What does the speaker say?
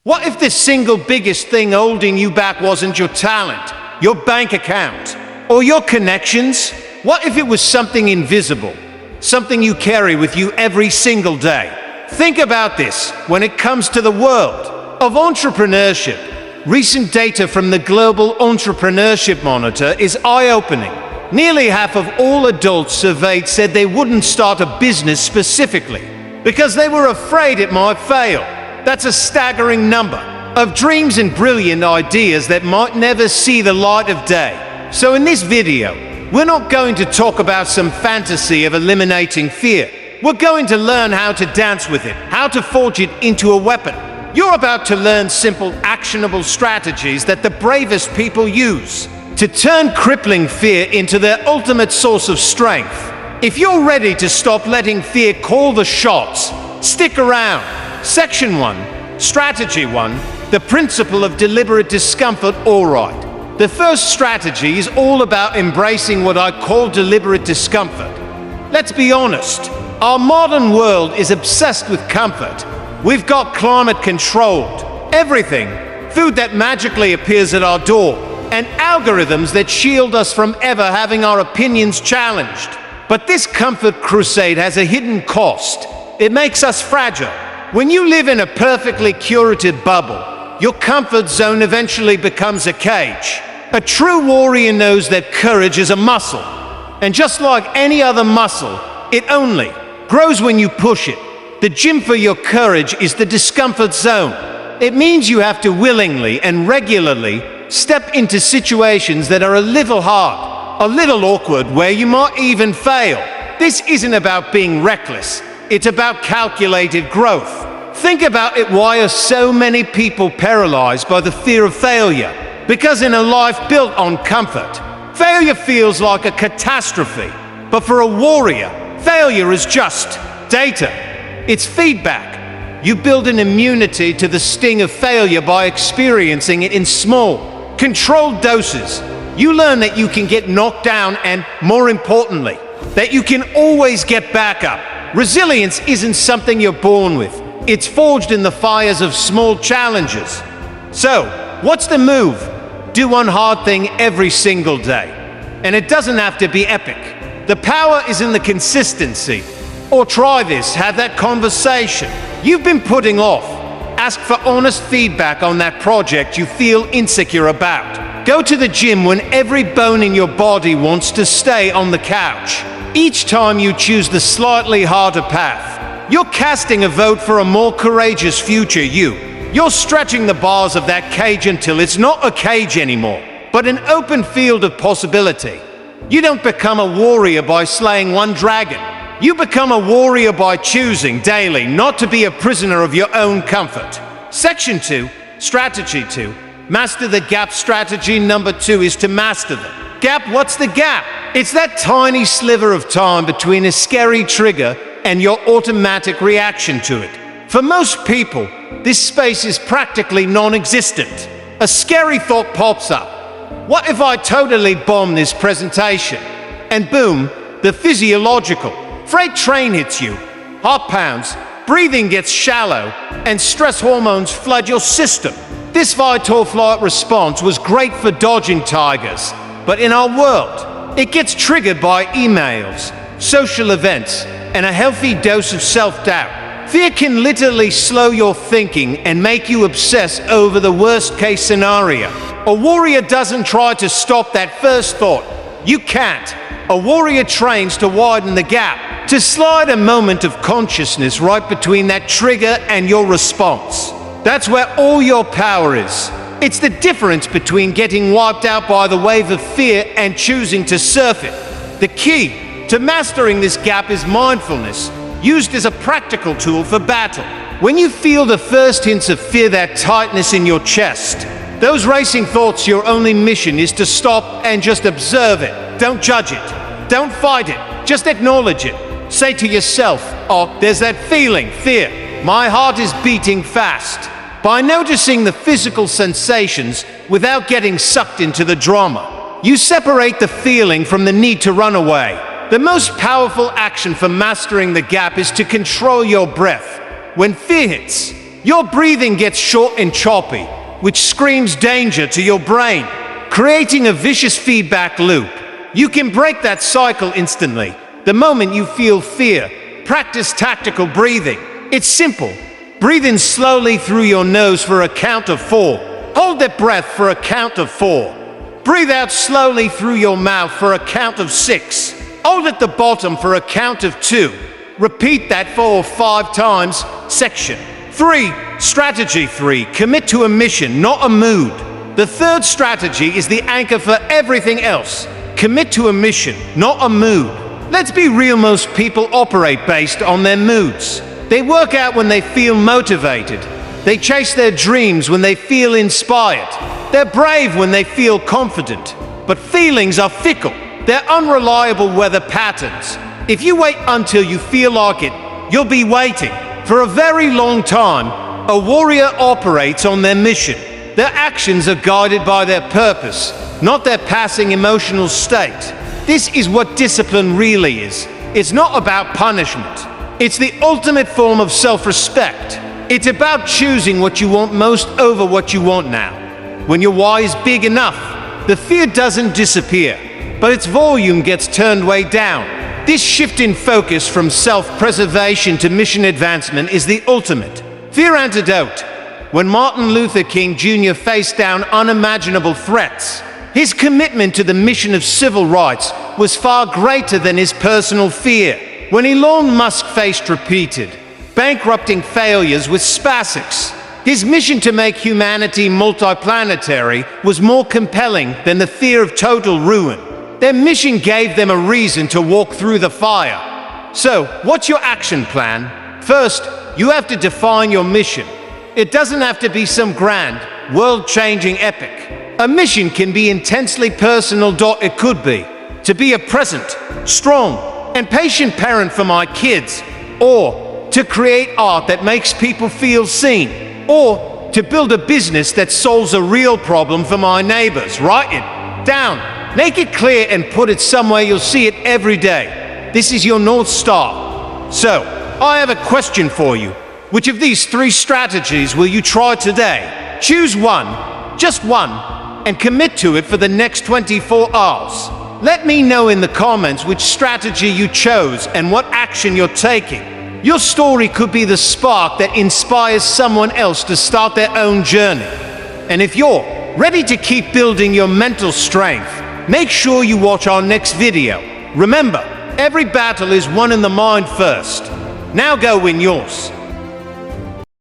What if the single biggest thing holding you back wasn't your talent, your bank account, or your connections? What if it was something invisible, something you carry with you every single day? Think about this when it comes to the world of entrepreneurship. Recent data from the Global Entrepreneurship Monitor is eye-opening. Nearly half of all adults surveyed said they wouldn't start a business specifically because they were afraid it might fail. That's a staggering number of dreams and brilliant ideas that might never see the light of day. So in this video, we're not going to talk about some fantasy of eliminating fear. We're going to learn how to dance with it, how to forge it into a weapon. You're about to learn simple, actionable strategies that the bravest people use to turn crippling fear into their ultimate source of strength. If you're ready to stop letting fear call the shots, stick around. Section 1, Strategy 1, the principle of deliberate discomfort. All right. The first strategy is all about embracing what I call deliberate discomfort. Let's be honest, our modern world is obsessed with comfort. We've got climate controlled everything, food that magically appears at our door, and algorithms that shield us from ever having our opinions challenged. But this comfort crusade has a hidden cost. It makes us fragile. When you live in a perfectly curated bubble, your comfort zone eventually becomes a cage. A true warrior knows that courage is a muscle, and just like any other muscle, it only grows when you push it. The gym for your courage is the discomfort zone. It means you have to willingly and regularly step into situations that are a little hard, a little awkward, where you might even fail. This isn't about being reckless. It's about calculated growth. Think about it. Why are so many people paralyzed by the fear of failure? Because in a life built on comfort, failure feels like a catastrophe. But for a warrior, failure is just data. It's feedback. You build an immunity to the sting of failure by experiencing it in small, controlled doses. You learn that you can get knocked down and, more importantly, that you can always get back up. Resilience isn't something you're born with. It's forged in the fires of small challenges. So, what's the move? Do one hard thing every single day. And it doesn't have to be epic. The power is in the consistency. Or try this, have that conversation you've been putting off. Ask for honest feedback on that project you feel insecure about. Go to the gym when every bone in your body wants to stay on the couch. Each time you choose the slightly harder path, you're casting a vote for a more courageous future you. You're stretching the bars of that cage until it's not a cage anymore, but an open field of possibility. You don't become a warrior by slaying one dragon. You become a warrior by choosing daily not to be a prisoner of your own comfort. Section 2, Strategy 2, Master the gap. Strategy number 2 is to master the gap. What's the gap? It's that tiny sliver of time between a scary trigger and your automatic reaction to it. For most people, this space is practically non-existent. A scary thought pops up. What if I totally bomb this presentation? And boom, the physiological freight train hits you. Heart pounds, breathing gets shallow, and stress hormones flood your system. This fight-or-flight response was great for dodging tigers, but in our world, it gets triggered by emails, social events, and a healthy dose of self-doubt. Fear can literally slow your thinking and make you obsess over the worst-case scenario. A warrior doesn't try to stop that first thought. You can't. A warrior trains to widen the gap, to slide a moment of consciousness right between that trigger and your response. That's where all your power is. It's the difference between getting wiped out by the wave of fear and choosing to surf it. The key to mastering this gap is mindfulness, used as a practical tool for battle. When you feel the first hints of fear, that tightness in your chest, those racing thoughts, your only mission is to stop and just observe it. Don't judge it. Don't fight it. Just acknowledge it. Say to yourself, oh, there's that feeling, fear. My heart is beating fast. By noticing the physical sensations without getting sucked into the drama, you separate the feeling from the need to run away. The most powerful action for mastering the gap is to control your breath. When fear hits, your breathing gets short and choppy, which screams danger to your brain, creating a vicious feedback loop. You can break that cycle instantly. The moment you feel fear, practice tactical breathing. It's simple. Breathe in slowly through your nose for a count of 4. Hold that breath for a count of 4. Breathe out slowly through your mouth for a count of 6. Hold at the bottom for a count of 2. Repeat that 4 or 5 times. Section 3. Strategy 3. Commit to a mission, not a mood. The third strategy is the anchor for everything else. Commit to a mission, not a mood. Let's be real, most people operate based on their moods. They work out when they feel motivated. They chase their dreams when they feel inspired. They're brave when they feel confident. But feelings are fickle. They're unreliable weather patterns. If you wait until you feel like it, you'll be waiting for a very long time. A warrior operates on their mission. Their actions are guided by their purpose, not their passing emotional state. This is what discipline really is. It's not about punishment. It's the ultimate form of self-respect. It's about choosing what you want most over what you want now. When your why is big enough, the fear doesn't disappear, but its volume gets turned way down. This shift in focus from self-preservation to mission advancement is the ultimate fear antidote. When Martin Luther King Jr. faced down unimaginable threats, his commitment to the mission of civil rights was far greater than his personal fear. When Elon Musk faced repeated, bankrupting failures with SpaceX, his mission to make humanity multiplanetary was more compelling than the fear of total ruin. Their mission gave them a reason to walk through the fire. So, what's your action plan? First, you have to define your mission. It doesn't have to be some grand, world-changing epic. A mission can be intensely personal. It could be to be a present, strong, and patient parent for my kids, or to create art that makes people feel seen, or to build a business that solves a real problem for my neighbors. Write it down, make it clear, and put it somewhere you'll see it every day. This is your North Star. So, I have a question for you. Which of these 3 strategies will you try today? Choose one, just one, and commit to it for the next 24 hours. Let me know in the comments which strategy you chose and what action you're taking. Your story could be the spark that inspires someone else to start their own journey. And if you're ready to keep building your mental strength, make sure you watch our next video. Remember, every battle is won in the mind first. Now go win yours.